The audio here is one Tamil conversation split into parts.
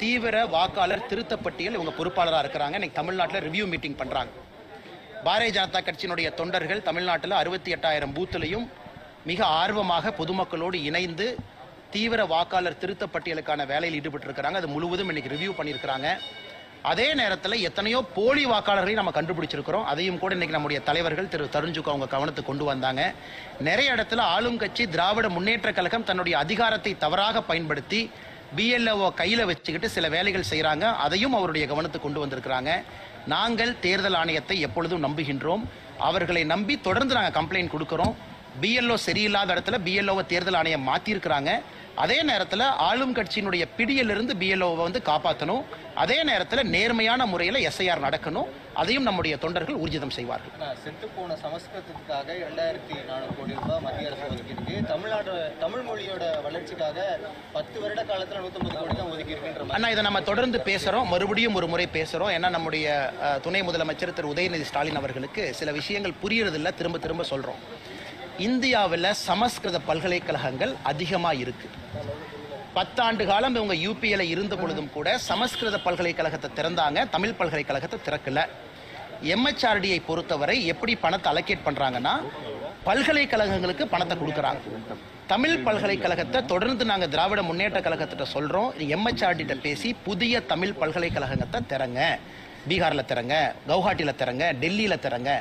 தீவிர வாக்காளர் திருத்த பட்டியல் இவங்க பொறுப்பாளராக இருக்கிறாங்க. இன்னைக்கு தமிழ்நாட்டில் ரிவ்யூ மீட்டிங் பண்றாங்க. பாரதிய ஜனதா கட்சியினுடைய தொண்டர்கள் தமிழ்நாட்டில் 68,000 பூத்திலையும் மிக ஆர்வமாக பொதுமக்களோடு இணைந்து தீவிர வாக்காளர் திருத்த பட்டியலுக்கான வேலையில் ஈடுபட்டு இருக்கிறாங்க. அது முழுவதும் இன்னைக்கு ரிவ்யூ பண்ணியிருக்கிறாங்க. அதே நேரத்தில் எத்தனையோ போலி வாக்காளர்களை நம்ம கண்டுபிடிச்சிருக்கிறோம். அதையும் கூட இன்னைக்கு நம்முடைய தலைவர்கள் திரு தருண்ஜுக்கு அவங்க கவனத்துக்கு கொண்டு வந்தாங்க. நிறைய இடத்துல ஆளும் கட்சி திராவிட முன்னேற்ற கழகம் தன்னுடைய அதிகாரத்தை தவறாக பயன்படுத்தி பிஎல்ஓ கையில் வச்சுக்கிட்டு சில வேலைகள் செய்கிறாங்க. அதையும் அவருடைய கவனத்துக்கு கொண்டு வந்திருக்கிறாங்க. நாங்கள் தேர்தல் ஆணையத்தை எப்பொழுதும் நம்புகின்றோம். அவர்களை நம்பி தொடர்ந்து நாங்கள் கம்ப்ளைண்ட் கொடுக்குறோம். பிஎல்ஓ சரியில்லாத இடத்துல பிஎல்ஓவை தேர்தல் ஆணையம் மாற்றிருக்கிறாங்க. அதே நேரத்தில் ஆளும் கட்சியினுடைய பிடியிலிருந்து பிஎல்ஓவை வந்து காப்பாற்றணும். அதே நேரத்தில் நேர்மையான முறையில் எஸ்ஐஆர் நடக்கணும். அதையும் நம்முடைய தொண்டர்கள் ஊர்ஜிதம் செய்வார்கள். செத்துப்போன சமஸ்கிருதத்துக்காக 2,400 கோடி ரூபாய் மத்திய அரசு ஒதுக்கியிருக்கு. தமிழ் மொழியோட வளர்ச்சிக்காக 10 வருட காலத்தில் 150 கோடி தான் ஒதுக்கியிருக்குன்ற அண்ணா, இதை நம்ம தொடர்ந்து பேசுகிறோம், மறுபடியும் ஒரு முறை பேசுகிறோம். ஏன்னா நம்முடைய துணை முதலமைச்சர் திரு உதயநிதி ஸ்டாலின் அவர்களுக்கு சில விஷயங்கள் புரியறதில்லை, திரும்ப திரும்ப சொல்கிறோம். இந்தியாவில் சமஸ்கிருத பல்கலைக்கழகங்கள் அதிகமாக இருக்கு. 10 ஆண்டு காலம் இவங்க யூபிஎல இருந்த பொழுதும் கூட சமஸ்கிருத பல்கலைக்கழகத்தை திறந்தாங்க, தமிழ் பல்கலைக்கழகத்தை திறக்கல. எம்ஹெச்ஆர்டியை பொறுத்தவரை எப்படி பணத்தை அலோகேட் பண்றாங்கன்னா பல்கலைக்கழகங்களுக்கு பணத்தை கொடுக்குறாங்க. தமிழ் பல்கலைக்கழகத்தை தொடர்ந்து நாங்கள் திராவிட முன்னேற்ற கழகத்திட்ட சொல்றோம், எம்ஹெச்ஆர்டிட்ட பேசி புதிய தமிழ் பல்கலைக்கழகத்தை திறங்க. பீகாரில் திறங்க, கவுஹாட்டியில் திறங்க, டெல்லியில் திறங்க.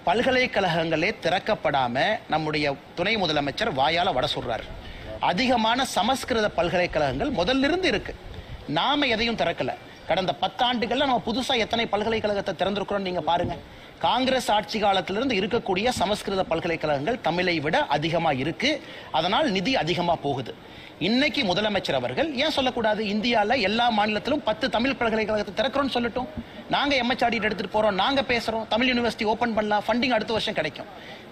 பல்கலைக்கழகங்களே திறக்கப்படாம நம்முடைய துணை முதலமைச்சர் வாயால வட சொல்றாரு. அதிகமான சமஸ்கிருத பல்கலைக்கழகங்கள் முதல்ல இருந்து இருக்கு. நாம எதையும் திறக்கல. கடந்த 10 ஆண்டுகள்ல நம்ம புதுசா எத்தனை பல்கலைக்கழகத்தை திறந்திருக்கிறோம் நீங்க பாருங்க. காங்கிரஸ் ஆட்சி காலத்திலிருந்து இருக்கக்கூடிய சமஸ்கிருத பல்கலைக்கழகங்கள் தமிழை விட அதிகமா இருக்கு. அதனால் நிதி அதிகமா போகுது. இன்னைக்கு முதலமைச்சர் அவர்கள் ஏன் சொல்லக்கூடாது, இந்தியாவில் எல்லா மாநிலத்திலும் 10 தமிழ் பல்கலைக்கழகத்தை திறக்கிறோம்னு சொல்லட்டும். நாங்க எம்ஹெச்ஆர்டி எடுத்துட்டு போறோம், நாங்க பேசுறோம், தமிழ் யூனிவர்சிட்டி ஓபன் பண்ணலாம், ஃபண்டிங் அடுத்த வருஷம் கிடைக்கும்.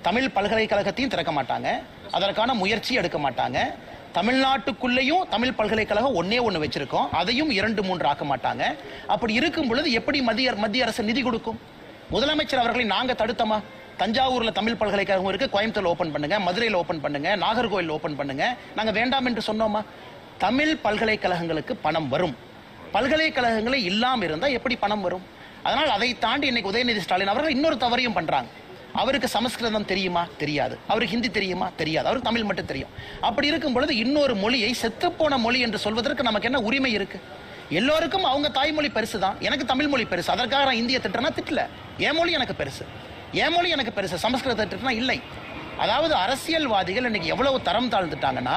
தமிழ் பல்கலைக்கழகத்தையும் திறக்க மாட்டாங்க, அதற்கான முயற்சி எடுக்க மாட்டாங்க. தமிழ்நாட்டுக்குள்ளேயும் தமிழ் பல்கலைக்கழகம் ஒண்ணு வச்சிருக்கோம், அதையும் 2-3 ஆக்க மாட்டாங்க. அப்படி இருக்கும் பொழுது எப்படி மத்திய அரசு நிதி கொடுக்கும்? முதலமைச்சர் அவர்களை நாங்க தடுத்தமா? தஞ்சாவூர்ல தமிழ் பல்கலைக்கழகம் இருக்கு, கோயம்புத்தூர்ல ஓபன் பண்ணுங்க, மதுரையில் ஓபன் பண்ணுங்க, நாகர்கோவில் ஓபன் பண்ணுங்க. நாங்க வேண்டாம் என்று சொன்னோமா? தமிழ் பல்கலைக்கழகங்களுக்கு பணம் வரும். பல்கலைக்கழகங்களே இல்லாம இருந்தா எப்படி பணம் வரும்? அதனால் அதை தாண்டி இன்னைக்கு உதயநிதி ஸ்டாலின் அவர்கள் இன்னொரு தவறையும் பண்றாங்க. அவருக்கு சமஸ்கிருதம் தெரியுமா? தெரியாது. அவருக்கு ஹிந்தி தெரியுமா? தெரியாது. அவருக்கு தமிழ் மட்டும் தெரியும். அப்படி இருக்கும் பொழுது இன்னொரு மொழியை செத்துப்போன மொழி என்று சொல்வதற்கு நமக்கு என்ன உரிமை இருக்கு? எல்லோருக்கும் அவங்க தாய்மொழி பெருசு தான். எனக்கு தமிழ் மொழி பெருசு, அதற்காக நான் இந்திய திட்டனா திட்டல. என் மொழி எனக்கு பெருசு, என் மொழி எனக்கு பெருசு, சமஸ்கிருத திட்டனா இல்லை. அதாவது அரசியல்வாதிகள் இன்னைக்கு எவ்வளவு தரம் தாழ்ந்துட்டாங்கன்னா,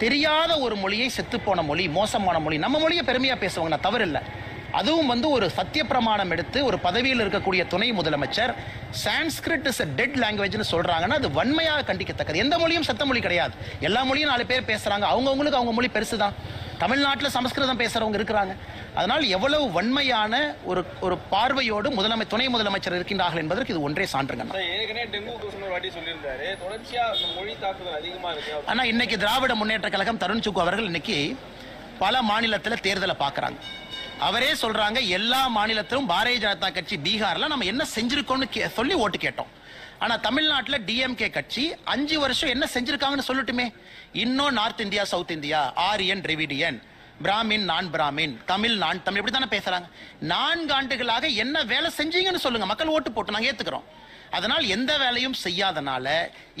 தெரியாத ஒரு மொழியை செத்துப்போன மொழி, மோசமான மொழி. நம்ம மொழியை பெருமையா பேசுவாங்க, நான் தவறு இல்லை. அதுவும் வந்து ஒரு சத்திய பிரமாணம் எடுத்து ஒரு பதவியில் இருக்கக்கூடிய துணை முதலமைச்சர் சான்ஸ்கிரிட் இஸ் a dead languageன்னு சொல்றாங்கன்னா அது வன்மையாக கண்டிக்கத்தக்கது. எந்த மொழியும் செத்த மொழி கிடையாது. எல்லா மொழியும் 4 பேர் பேசுறாங்க, அவங்கவுங்களுக்கு அவங்க மொழி பெருசுதான். தமிழ்நாட்டில் சமஸ்கிருதம் பேசுறவங்க இருக்கிறாங்க. அதனால் எவ்வளவு வன்மையான ஒரு பார்வையோடு துணை முதலமைச்சர் இருக்கின்றார்கள் என்பதற்கு இது ஒன்றே சான்றுங்க. ஆனா இன்னைக்கு திராவிட முன்னேற்ற கழகம் தருண்சுக்கு அவர்கள் இன்னைக்கு பல மாநிலத்தில் தேர்தலை பார்க்கறாங்க. அவரே சொல்றாங்க, எல்லா மாநிலத்திலும் பாரதிய ஜனதா கட்சி பீகார்ல நம்ம என்ன செஞ்சிருக்கோம்னு சொல்லி ஓட்டு கேட்டோம். ஆனா தமிழ்நாட்டில் டிஎம்கே கட்சி 5 வருஷம் என்ன செஞ்சிருக்காங்கன்னு சொல்லட்டுமே. இன்னும் north India, south India, Aryan, Dravidian, Brahmin, நான் பிராமின், தமிழ், நான் தமிழ், இப்படி தானே பேசுறாங்க. 4 ஆண்டுகளாக என்ன வேலை செஞ்சீங்கன்னு சொல்லுங்க, மக்கள் ஓட்டு போட்டு நாங்க ஏத்துக்கிறோம். அதனால் எந்த வேலையும் செய்யாதனால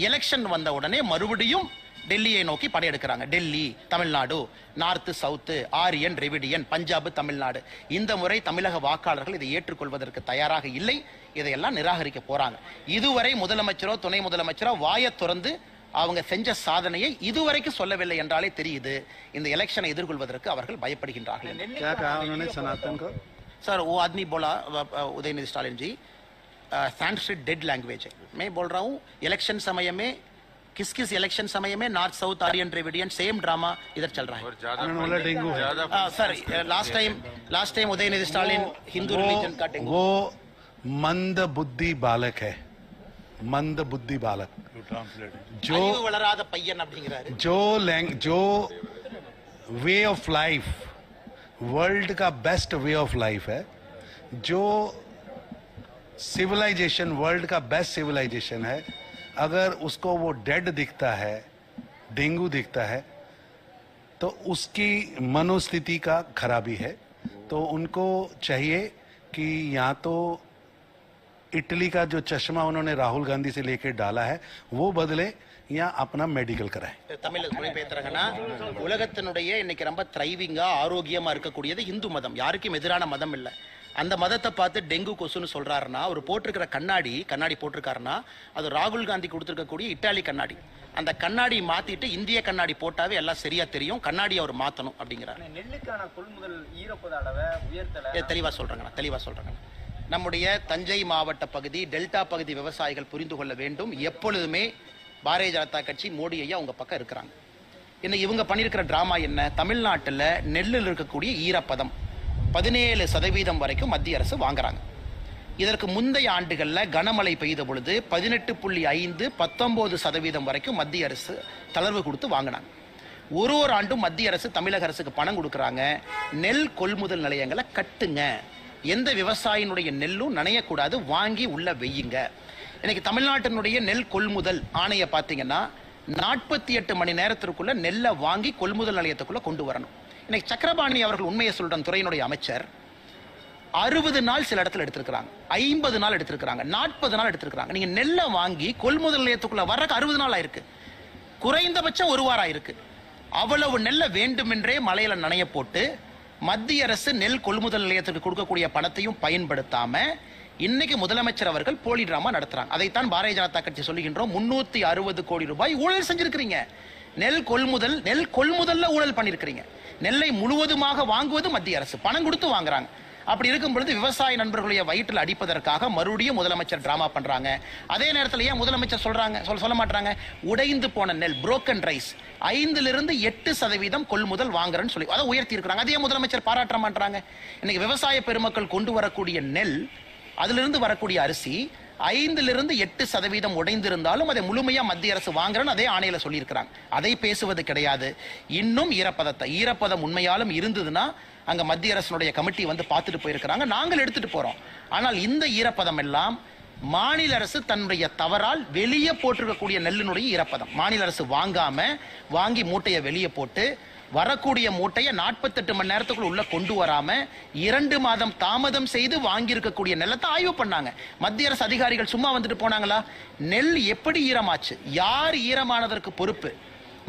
எலெக்ஷன் வந்த உடனே மறுபடியும் டெல்லியை நோக்கி படையெடுக்கிறாங்க. Delhi, Tamil Nadu, north, south, Aryan, Dravidian, Punjab, Tamil Nadu. இந்த முறை தமிழக வாக்காளர்கள் இதை ஏற்றுக்கொள்வதற்கு தயாராக இல்லை. இதையெல்லாம் நிராகரிக்க போறாங்க. இதுவரை முதலமைச்சரோ துணை முதலமைச்சரோ வாயை திறந்து அவங்க செஞ்ச சாதனையை இதுவரைக்கும் சொல்லவில்லை என்றாலே தெரியுது இந்த எலெக்ஷனை எதிர்கொள்வதற்கு அவர்கள் பயப்படுகின்றார்கள். சார் वो आदमी बोला उदयनिधि स्टालिन जी, संस्कृत डेड लैंग्वेज है. मैं बोल रहा हूँ इलेक्शन समय में किस इलेक्शन समय में north south Aryan Dravidian same drama इधर चल रहा है. Sir last time Udhayanidhi Stalin Hindu religion का डेंगू. वो मंद बुद्धि बालक है, मंद बुद्धि बालक जो वे ऑफ लाइफ वर्ल्ड का बेस्ट वे ऑफ लाइफ है, जो सिविलाइजेशन वर्ल्ड का बेस्ट सिविलाइजेशन है, अगर उसको वो डेड दिखता है, डेंगू दिखता है, तो उसकी मनोस्थिति का खराबी है। तो उनको चाहिए कि या तो इटली का जो चश्मा उन्होंने राहुल गांधी से लेकर डाला है वो बदले या अपना मेडिकल कराए। தமிழ் மொழிபெயர்த்தறாங்கன்னா உலகத்தினுடைய இன்னைக்கு ரொம்ப த்ரைவிங்கா ஆரோக்கியமா இருக்கக்கூடியது இந்து மதம். யாருக்கும் எதிரான மதம் இல்லை. அந்த மதத்தை பார்த்து டெங்கு கொசுன்னு சொல்றாருன்னா அவர் போட்டிருக்கிற கண்ணாடி போட்டிருக்காருன்னா அது ராகுல் காந்தி கொடுத்திருக்கக்கூடிய இட்டாலி கண்ணாடி. அந்த கண்ணாடி மாத்திட்டு இந்திய கண்ணாடி போட்டாவே எல்லாம் சரியா தெரியும். கண்ணாடி அவர் மாத்தணும் அப்படிங்கிறார். நெல்லுக்கான கொள்முதல் ஈரப்பத அளவை உயர்த்தல தெளிவா சொல்றாங்க. நம்முடைய தஞ்சை மாவட்ட பகுதி டெல்டா பகுதி விவசாயிகள் புரிந்து கொள்ள வேண்டும். எப்பொழுதுமே பாரதிய ஜனதா கட்சி மோடி ஐயா உங்க பக்கம் இருக்கிறாங்க. இன்னைக்கு இவங்க பண்ணியிருக்கிற டிராமா என்ன? தமிழ்நாட்டில் நெல்லில் இருக்கக்கூடிய ஈரப்பதம் 17% வரைக்கும் மத்திய அரசு வாங்குறாங்க. இதற்கு முந்தைய ஆண்டுகளில் கனமழை பெய்த பொழுது 18.5 19% வரைக்கும் மத்திய அரசு தளர்வு கொடுத்து வாங்கினாங்க. ஒரு ஆண்டும் மத்திய அரசு தமிழக அரசுக்கு பணம் கொடுக்குறாங்க. நெல் கொள்முதல் நிலையங்களை கட்டுங்க, எந்த விவசாயினுடைய நெல்லும் நனையக்கூடாது, வாங்கி உள்ள வெய்யுங்க. இன்னைக்கு தமிழ்நாட்டினுடைய நெல் கொள்முதல் ஆணையை பார்த்தீங்கன்னா 48 மணி நேரத்திற்குள்ள நெல்லை வாங்கி கொள்முதல் நிலையத்துக்குள்ள கொண்டு வரணும். இன்னைக்கு சக்கரபாணி அவர்கள் உண்மையை சொல்ற துறையினுடைய அமைச்சர் 60 நாள் சில இடத்துல எடுத்திருக்கிறாங்க, 50 நாள் எடுத்திருக்கிறாங்க, 40 நாள் எடுத்திருக்கிறாங்க. நீங்க நெல்லை வாங்கி கொள்முதல் நிலையத்துக்குள்ள வர்றதுக்கு 60 நாள் ஆயிருக்கு, குறைந்தபட்சம் 1 வாரம் ஆயிருக்கு. அவ்வளவு நெல்லை வேண்டுமென்றே மலையில நனைய போட்டு மத்திய அரசு நெல் கொள்முதல் நிலையத்துக்கு கொடுக்கக்கூடிய பணத்தையும் பயன்படுத்தாம இன்னைக்கு முதலமைச்சர் அவர்கள் போலி டிராமா நடத்துறாங்க. அதைத்தான் பாரதிய ஜனதா கட்சி சொல்லுகின்றோம். 360 கோடி ரூபாய் ஊழல் செஞ்சிருக்கிறீங்க. நெல் கொள்முதல்ல ஊழல் பண்ணிருக்கிறீங்க. நெல்லை முழுவதுமாக வாங்குவது மத்திய அரசு, பணம் கொடுத்து வாங்குறாங்க. அப்படி இருக்கும் பொழுது விவசாய நண்பர்களுடைய வயிற்றில் அடிப்பதற்காக மறுபடியும் முதலமைச்சர் டிராமா பண்றாங்க. அதே நேரத்தில் ஏன் முதலமைச்சர் சொல்ல மாட்டாங்க? உடைந்து போன நெல் புரோக்கன் ரைஸ் 5-8% கொள்முதல் வாங்குறேன்னு சொல்லி அதை உயர்த்தி இருக்கிறாங்க. அதே முதலமைச்சர் பாராட்ட மாட்டாங்க. இன்னைக்கு விவசாய பெருமக்கள் கொண்டு வரக்கூடிய நெல், அதிலிருந்து வரக்கூடிய அரிசி 5-8% உடைந்திருந்தாலும் அதை முழுமையா மத்திய அரசு வாங்குறன்னு அதே ஆணையில சொல்லியிருக்கிறாங்க. அதை பேசுவது கிடையாது. இன்னும் ஈரப்பதம் உண்மையாலும் இருந்ததுன்னா அங்க மத்திய அரசுடைய கமிட்டி வந்து பார்த்துட்டு போயிருக்கிறாங்க, நாங்கள் எடுத்துட்டு போறோம். ஆனால் இந்த ஈரப்பதம் எல்லாம் மாநில அரசு தன்னுடைய தவறால் வெளியே போட்டிருக்கக்கூடிய நெல்லினுடைய ஈரப்பதம். மாநில அரசு வாங்கி மூட்டையை வெளியே போட்டு வரக்கூடிய மூட்டையை 48 மணி நேரத்துக்குள்ள உள்ள கொண்டு வராம 2 மாதம் தாமதம் செய்து வாங்கி இருக்கக்கூடிய நெல்லத்தை ஆய்வு பண்ணாங்க. மத்திய அரசு அதிகாரிகள் சும்மா வந்துட்டு போனாங்களா? நெல் எப்படி ஈரமாச்சு, யார் ஈரமானதற்கு பொறுப்பு,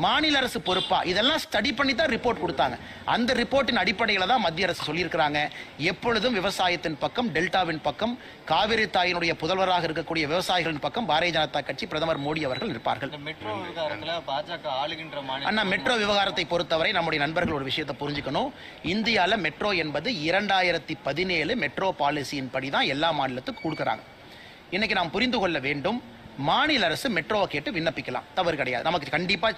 மாநில அரசு பொறுப்பா, இதெல்லாம் ஸ்டடி பண்ணி தான் ரிப்போர்ட் கொடுத்தாங்க. அந்த ரிப்போர்ட்டின் அடிப்படையில் தான் மத்திய அரசு சொல்லியிருக்கிறாங்க. எப்பொழுதும் விவசாயத்தின் பக்கம், டெல்டாவின் பக்கம், காவிரி தாயினுடைய புதல்வராக இருக்கக்கூடிய விவசாயிகளின் பக்கம் பாரதிய ஜனதா கட்சி, பிரதமர் மோடி அவர்கள் இருப்பார்கள். மெட்ரோ விவகாரத்துல பாஜக ஆளுகின்ற அண்ணா, மெட்ரோ விவகாரத்தை பொறுத்தவரை நம்முடைய நண்பர்கள் ஒரு விஷயத்தை புரிஞ்சுக்கணும். இந்தியால மெட்ரோ என்பது 2017 மெட்ரோ பாலிசியின் படி தான் எல்லா மாநிலத்துக்கும் கொடுக்குறாங்க. இன்னைக்கு நாம் புரிந்து கொள்ள வேண்டும், மாநில அரசு மெட்ரோவை கேட்டு விண்ணப்பிக்கலாம், தவறு கிடையாது. நமக்கு கண்டிப்பா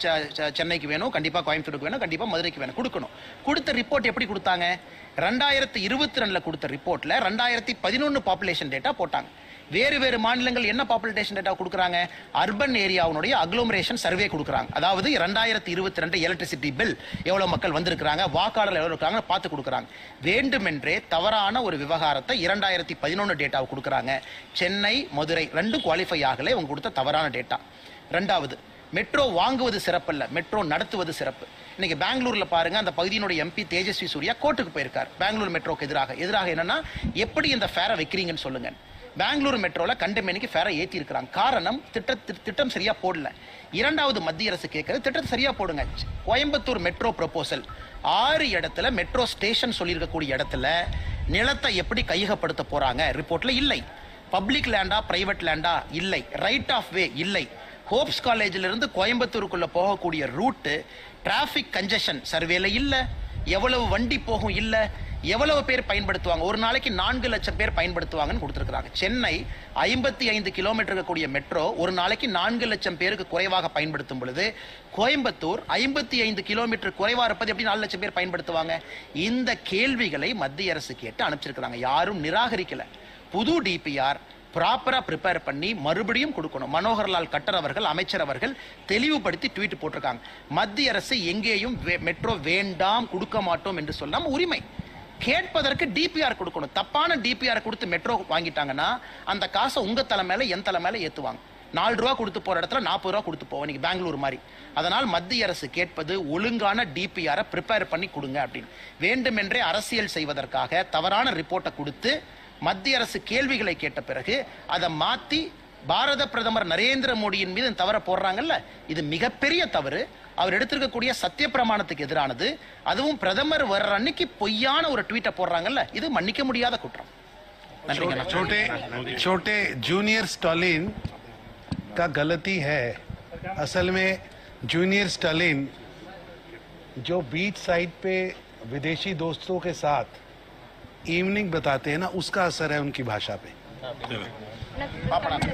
சென்னைக்கு வேணும், கண்டிப்பா கோயம்புத்தூருக்கு வேணும், கண்டிப்பா மதுரைக்கு வேணும், கொடுக்கணும். கொடுத்த ரிப்போர்ட் எப்படி கொடுத்தாங்க? 2022 கொடுத்த ரிப்போர்ட்ல 2011 பாப்புலேஷன் டேட்டா போட்டாங்க. வேறு மாநிலங்கள் என்ன பாப்புலேஷன் டேட்டா கொடுக்குறாங்க? அர்பன் ஏரியாவுடைய அக்ளோமரேஷன் சர்வே கொடுக்குறாங்க. அதாவது 2022 எலக்ட்ரிசிட்டி பில் எவ்வளவு மக்கள் வந்திருக்கிறாங்க, வாக்காளர் எவ்வளவு இருக்காங்க பார்த்து கொடுக்குறாங்க. வேண்டுமென்றே தவறான ஒரு விவகாரத்தை 2011 டேட்டாவை கொடுக்குறாங்க. சென்னை, மதுரை ரெண்டும் குவாலிஃபை ஆகல, அவங்க கொடுத்த தவறான டேட்டா. ரெண்டாவது, மெட்ரோ வாங்குவது சிறப்பல்ல, மெட்ரோ நடத்துவது சிறப்பு. இன்னைக்கு பெங்களூர்ல பாருங்க, அந்த பகுதியினுடைய எம்பி தேஜஸ்வி சூர்யா கோர்ட்டுக்கு போயிருக்கார் பெங்களூர் மெட்ரோக்கு எதிராக என்னன்னா, எப்படி இந்த ஃபேரை வைக்கிறீங்கன்னு சொல்லுங்க. பெங்களூர் மெட்ரோல கண்டமேனிக்கு ஃபேரை ஏற்றி இருக்கிறாங்க. காரணம், திட்டம் சரியா போடல. இரண்டாவது, மத்திய அரசு கேட்கறது திட்டத்தை சரியா போடுங்க. கோயம்புத்தூர் மெட்ரோ ப்ரொபோசல் 6 இடத்துல மெட்ரோ ஸ்டேஷன் சொல்லியிருக்கக்கூடிய இடத்துல நிலத்தை எப்படி கையகப்படுத்த போறாங்க ரிப்போர்ட்ல இல்லை. பப்ளிக் லேண்டா பிரைவேட் லேண்டா இல்லை. ரைட் ஆஃப் வே இல்லை. ஹோப்ஸ் காலேஜில் இருந்து கோயம்புத்தூருக்குள்ள போகக்கூடிய ரூட்டு டிராபிக் கன்ஜெஷன் சர்வேல இல்ல. எவ்வளவு வண்டி போகும் இல்ல. எவ்வளவு பேர் பயன்படுத்துவாங்க, ஒரு நாளைக்கு 4 லட்சம் பேர் பயன்படுத்துவாங்கன்னு கொடுத்திருக்காங்க. சென்னை 55 கிலோமீட்டருக்கு கூடிய மெட்ரோ ஒரு நாளைக்கு 4 லட்சம் பேருக்கு குறைவாக பயன்படுத்தும் பொழுது, கோயம்புத்தூர் 55 கிலோமீட்டர் குறைவா இருப்பது எப்படி 4 லட்சம் பேர் பயன்படுத்துவாங்க? இந்த கேள்விகளை மத்திய அரசு கேட்டு அனுப்பிச்சிருக்கிறாங்க. யாரும் நிராகரிக்கல. புது டிபிஆர் ப்ராப்பரா ப்ரிப்பேர் பண்ணி மறுபடியும் கொடுக்கணும். மனோகர்லால் கட்டர் அவர்கள், அமைச்சர் அவர்கள் தெளிவுபடுத்தி ட்வீட் போட்டிருக்காங்க. மத்திய அரசு எங்கேயும் மெட்ரோ வேண்டாம், கொடுக்க மாட்டோம் என்று சொல்லாம உரிமை கேட்பதற்கு டிபிஆர் கொடுக்கணும். தப்பான டிபிஆர் கொடுத்து மெட்ரோ வாங்கிட்டாங்கன்னா அந்த காசை உங்க தலை மேல என் தலை மேல ஏத்துவாங்க. ரூபா கொடுத்து போற இடத்துல 40 ரூபா கொடுத்து போவோம், இன்னைக்கு பெங்களூர் மாதிரி. அதனால் மத்திய அரசு கேட்பது ஒழுங்கான டிபிஆரை ப்ரிப்பேர் பண்ணி கொடுங்க அப்படின்னு. வேண்டுமென்றே அரசியல் செய்வதற்காக தவறான ரிப்போர்ட்டை கொடுத்து மத்திய அரசு கேள்விகளை கேட்ட பிறகு அதை மாத்தி பாரத பிரதமர் நரேந்திர மோடியின் மீது தவற போடுறாங்கல்ல, இது மிகப்பெரிய தவறு. அவர் எடுத்திருக்கக்கூடிய சத்திய பிரமாணத்துக்கு எதிரானது. அதுவும் பிரதமர் வர்ற அன்னைக்கு பொய்யான ஒரு ட்வீட்டை போடுறாங்கல்ல, இது மன்னிக்க முடியாத குற்றம். छोटे जूनियर स्टालिन का गलती है. असल में जूनियर स्टालिन जो बीच साइड पे विदेशी दोस्तों के साथ इवनिंग बताते हैं ना, उसका असर है उनकी भाषा पे. பாப்பா நன்றி.